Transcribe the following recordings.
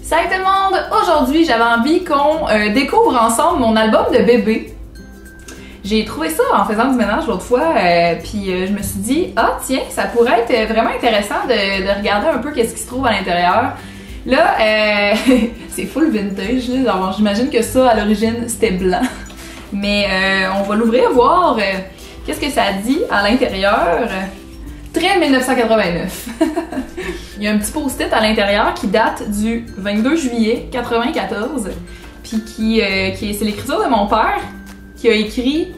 Salut tout le monde! Aujourd'hui, j'avais envie qu'on découvre ensemble mon album de bébé. J'ai trouvé ça en faisant du ménage l'autre fois, puis je me suis dit, ah tiens, ça pourrait être vraiment intéressant de regarder un peu qu'est-ce qui se trouve à l'intérieur. Là, c'est full vintage, là. J'imagine que ça, à l'origine, c'était blanc. Mais on va l'ouvrir, voir qu'est-ce que ça dit à l'intérieur. Très 1989. Il y a un petit post-it à l'intérieur qui date du 22 juillet 94, puis c'est l'écriture de mon père qui a écrit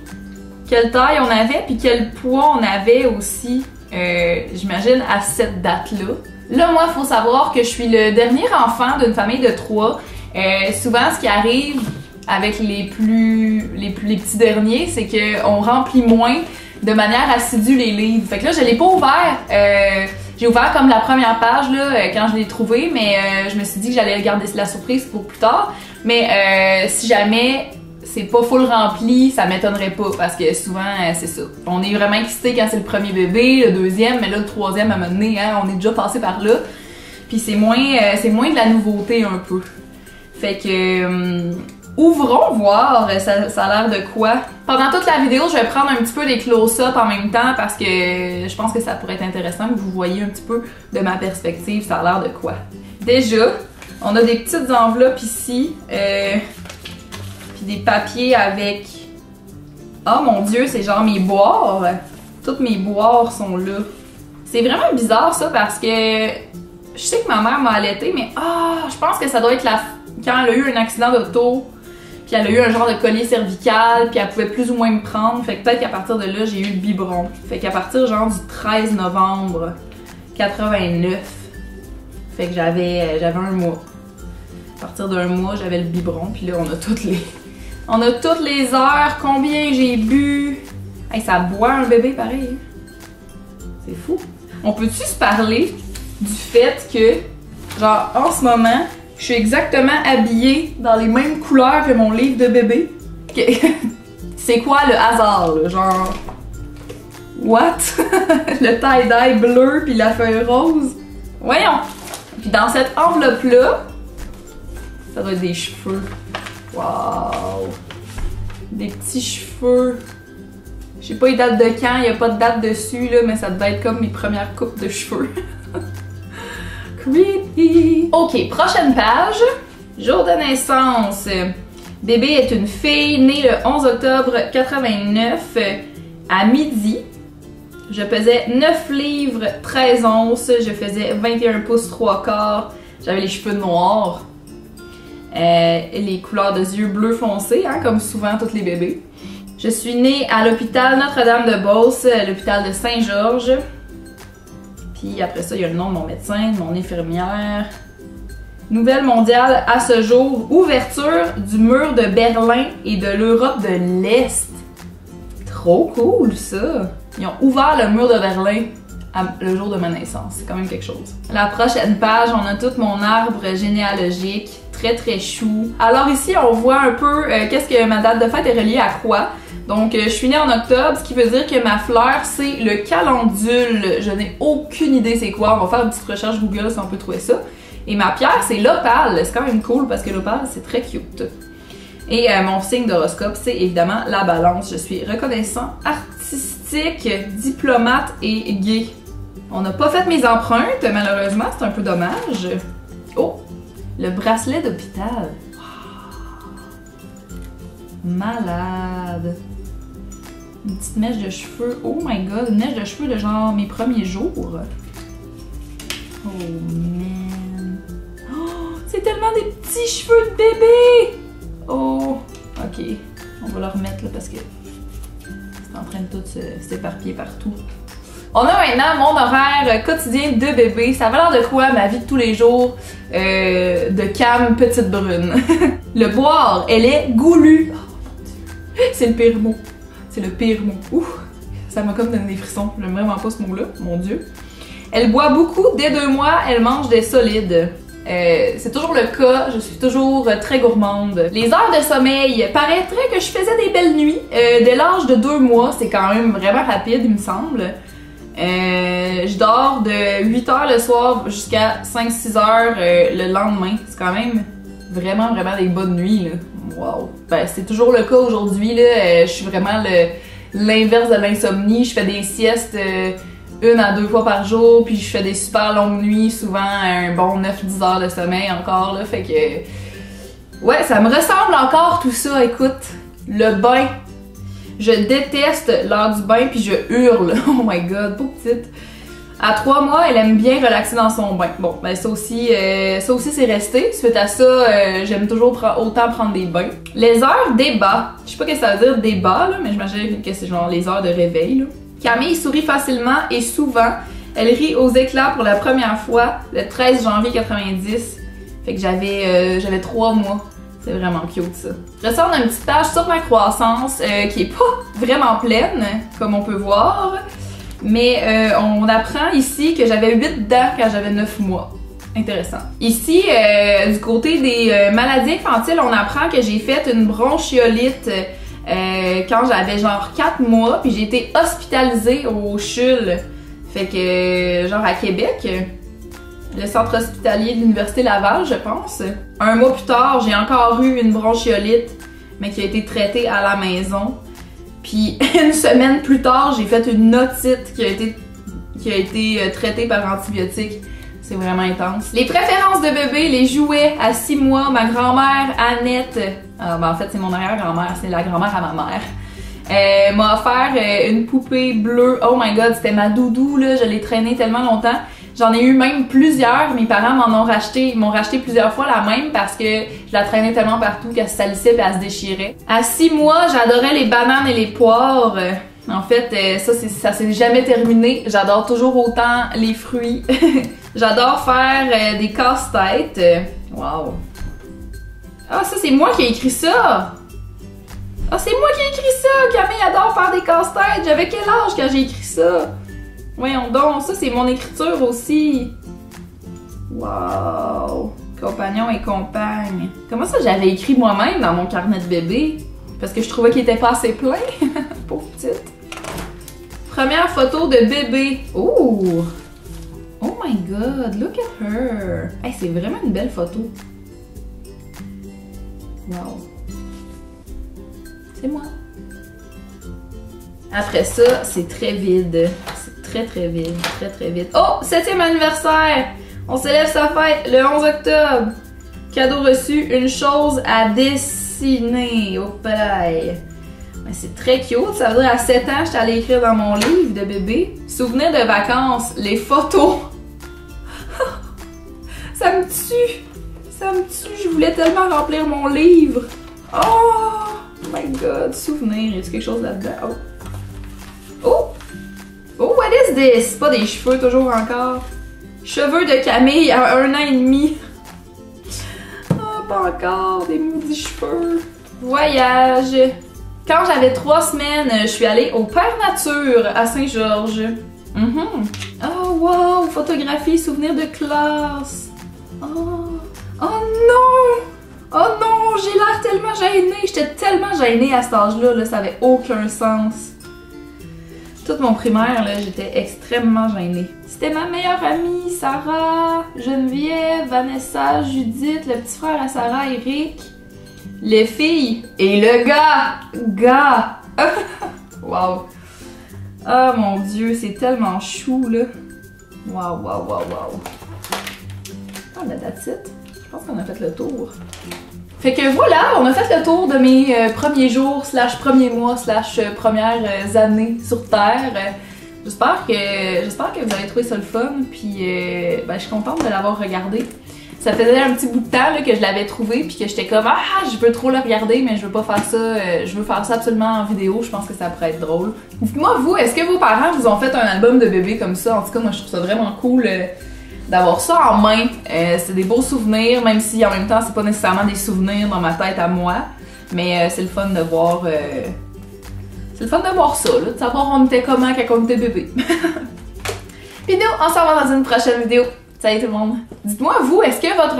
quelle taille on avait puis quel poids on avait aussi, j'imagine, à cette date-là. Là, moi, il faut savoir que je suis le dernier enfant d'une famille de 3. Souvent, ce qui arrive avec les petits derniers, c'est qu'on remplit moins de manière assidue les livres. Fait que là, je l'ai pas ouvert. J'ai ouvert comme la première page là, quand je l'ai trouvé, mais je me suis dit que j'allais garder la surprise pour plus tard. Mais si jamais c'est pas full rempli, ça m'étonnerait pas parce que souvent c'est ça. On est vraiment excité quand c'est le premier bébé, le deuxième, mais là le troisième à un moment donné, hein, on est déjà passé par là. Puis c'est moins de la nouveauté un peu. Fait que ouvrons voir, ça a l'air de quoi. Pendant toute la vidéo, je vais prendre un petit peu des close-up en même temps parce que je pense que ça pourrait être intéressant que vous voyez un petit peu de ma perspective, ça a l'air de quoi. Déjà, on a des petites enveloppes ici, puis des papiers avec... Oh mon dieu, c'est genre mes boires. Toutes mes boires sont là. C'est vraiment bizarre ça parce que je sais que ma mère m'a allaitée, mais je pense que ça doit être quand elle a eu un accident d'auto. Puis elle a eu un genre de collier cervical, puis elle pouvait plus ou moins me prendre. Fait que peut-être qu'à partir de là, j'ai eu le biberon. Fait qu'à partir genre du 13 novembre 89, fait que j'avais un mois. À partir d'un mois, j'avais le biberon, puis là, on a toutes les heures, combien j'ai bu. Hey, ça boit un bébé pareil. C'est fou. On peut-tu se parler du fait que, genre, en ce moment, je suis exactement habillée dans les mêmes couleurs que mon livre de bébé. C'est quoi le hasard, là? Genre... What? Le tie-dye bleu puis la feuille rose? Voyons! Puis dans cette enveloppe-là, ça doit être des cheveux. Wow! Des petits cheveux. Je sais pas les dates de quand, il n'y a pas de date dessus, là, mais ça devait être comme mes premières coupes de cheveux. Creepy. Ok, prochaine page. Jour de naissance. Bébé est une fille née le 11 octobre 89 à midi. Je pesais 9 livres 13 onces. Je faisais 21 pouces 3 quarts. J'avais les cheveux noirs. Et les couleurs de yeux bleu foncé, hein, comme souvent tous les bébés. Je suis née à l'hôpital Notre-Dame de Beauce, l'hôpital de Saint-Georges. Puis après ça, il y a le nom de mon médecin, de mon infirmière. Nouvelle mondiale à ce jour, ouverture du mur de Berlin et de l'Europe de l'Est. Trop cool ça! Ils ont ouvert le mur de Berlin le jour de ma naissance, c'est quand même quelque chose. La prochaine page, on a tout mon arbre généalogique, très chou. Alors ici, on voit un peu qu'est-ce que ma date de fête est reliée à quoi. Donc, je suis née en octobre, ce qui veut dire que ma fleur, c'est le calendule. Je n'ai aucune idée c'est quoi. On va faire une petite recherche Google si on peut trouver ça. Et ma pierre, c'est l'opale. C'est quand même cool parce que l'opale, c'est très cute. Et mon signe d'horoscope, c'est évidemment la balance. Je suis reconnaissant, artistique, diplomate et gay. On n'a pas fait mes empreintes, malheureusement. C'est un peu dommage. Oh! Le bracelet d'hôpital. Malade. Une petite mèche de cheveux. Oh my god, une mèche de cheveux de genre mes premiers jours. Oh man. Oh, c'est tellement des petits cheveux de bébé. Oh, ok. On va le remettre là parce que c'est en train de tout s'éparpiller partout. On a maintenant mon horaire quotidien de bébé. Ça va l'air de quoi ma vie de tous les jours de Cam petite brune. Le boire, elle est goulue. C'est le pire mot. C'est le pire mot. Ouh, ça m'a comme donné des frissons. J'aime vraiment pas ce mot-là, mon Dieu. Elle boit beaucoup. Dès 2 mois, elle mange des solides. C'est toujours le cas. Je suis toujours très gourmande. Les heures de sommeil. Paraîtrait que je faisais des belles nuits. Dès l'âge de 2 mois, c'est quand même vraiment rapide, il me semble. Je dors de 8h le soir jusqu'à 5-6h le lendemain. C'est quand même vraiment des bonnes nuits, là. Wow! Ben, c'est toujours le cas aujourd'hui, là. Je suis vraiment l'inverse de l'insomnie. Je fais des siestes 1 à 2 fois par jour, puis je fais des super longues nuits, souvent un bon 9-10 heures de sommeil encore, là. Fait que... ouais, ça me ressemble encore tout ça, écoute. Le bain. Je déteste l'heure du bain, puis je hurle. Oh my god, pauvre petite. À 3 mois, elle aime bien relaxer dans son bain. Bon, ben ça aussi c'est resté. Suite à ça, j'aime toujours autant prendre des bains. Les heures débat. Je sais pas ce que ça veut dire débat, là, mais j'imagine que c'est genre les heures de réveil, là. Camille sourit facilement et souvent. Elle rit aux éclats pour la première fois le 13 janvier 90. Fait que j'avais 3 mois. C'est vraiment cute, ça. Je ressors d'une petite page sur ma croissance qui est pas vraiment pleine, comme on peut voir. Mais on apprend ici que j'avais 8 dents quand j'avais 9 mois. Intéressant. Ici, du côté des maladies infantiles, on apprend que j'ai fait une bronchiolite quand j'avais genre 4 mois, puis j'ai été hospitalisée au CHUL. Fait que, genre à Québec, le centre hospitalier de l'Université Laval, je pense. Un mois plus tard, j'ai encore eu une bronchiolite, mais qui a été traitée à la maison. Puis une semaine plus tard, j'ai fait une otite qui a été traitée par antibiotiques. C'est vraiment intense. Les préférences de bébé, les jouets à 6 mois, ma grand-mère Annette, ben en fait c'est mon arrière-grand-mère, c'est la grand-mère à ma mère, m'a offert une poupée bleue. Oh my god, c'était ma doudou, là, je l'ai traînée tellement longtemps. J'en ai eu même plusieurs, mes parents m'ont racheté plusieurs fois la même parce que je la traînais tellement partout qu'elle se salissait et elle se déchirait. À 6 mois, j'adorais les bananes et les poires. En fait, ça s'est jamais terminé. J'adore toujours autant les fruits. J'adore faire des casse-têtes. Wow! Ah, ça c'est moi qui ai écrit ça! Ah, c'est moi qui ai écrit ça! Camille adore faire des casse-têtes! J'avais quel âge quand j'ai écrit ça? Voyons donc, ça c'est mon écriture aussi! Wow! Compagnon et compagne. Comment ça j'avais écrit moi-même dans mon carnet de bébé? Parce que je trouvais qu'il était pas assez plein. Pauvre petite. Première photo de bébé. Oh! Oh my god, look at her! Hey, c'est vraiment une belle photo. Wow! C'est moi. Après ça, c'est très vide. C'est très vide, très vide. Oh! 7e anniversaire! On célèbre sa fête le 11 octobre. Cadeau reçu, une chose à dessiner. Oh pareil. C'est très cute, ça veut dire à 7 ans, j'étais allée écrire dans mon livre de bébé. Souvenirs de vacances, les photos. Ça me tue. Ça me tue, je voulais tellement remplir mon livre. Oh my god, souvenirs, est-ce quelque chose là-dedans? Oh. Oh! Oh, what is this? Pas des cheveux, toujours encore. Cheveux de Camille à 1 an et demi. Ah, pas encore, des maudits cheveux. Voyage. Quand j'avais 3 semaines, je suis allée au Père Nature à Saint-Georges. Oh wow, photographie, souvenir de classe. Oh, oh non! Oh non, j'ai l'air tellement gênée. J'étais tellement gênée à cet âge-là, là, ça avait aucun sens. Toute mon primaire, là, j'étais extrêmement gênée. C'était ma meilleure amie, Sarah, Geneviève, Vanessa, Judith, le petit frère à Sarah, Eric, les filles et le gars. Wow. Oh mon dieu, c'est tellement chou, là. Wow. Ah, la that's it. Je pense qu'on a fait le tour. Fait que voilà, on a fait le tour de mes premiers jours, / premiers mois, / premières années sur Terre. J'espère que vous avez trouvé ça le fun, puis ben, je suis contente de l'avoir regardé. Ça faisait un petit bout de temps là, que je l'avais trouvé, puis que j'étais comme « Ah, je veux trop le regarder, mais je veux pas faire ça, je veux faire ça absolument en vidéo, je pense que ça pourrait être drôle. » Dites-moi vous, est-ce que vos parents vous ont fait un album de bébé comme ça? En tout cas, moi je trouve ça vraiment cool d'avoir ça en main. C'est des beaux souvenirs, même si en même temps c'est pas nécessairement des souvenirs dans ma tête à moi, mais c'est le fun de voir c'est le fun de voir ça, là, de savoir on était comment quand on était bébé. Puis nous, on s'en va dans une prochaine vidéo. Salut tout le monde! Dites-moi vous, est-ce que votre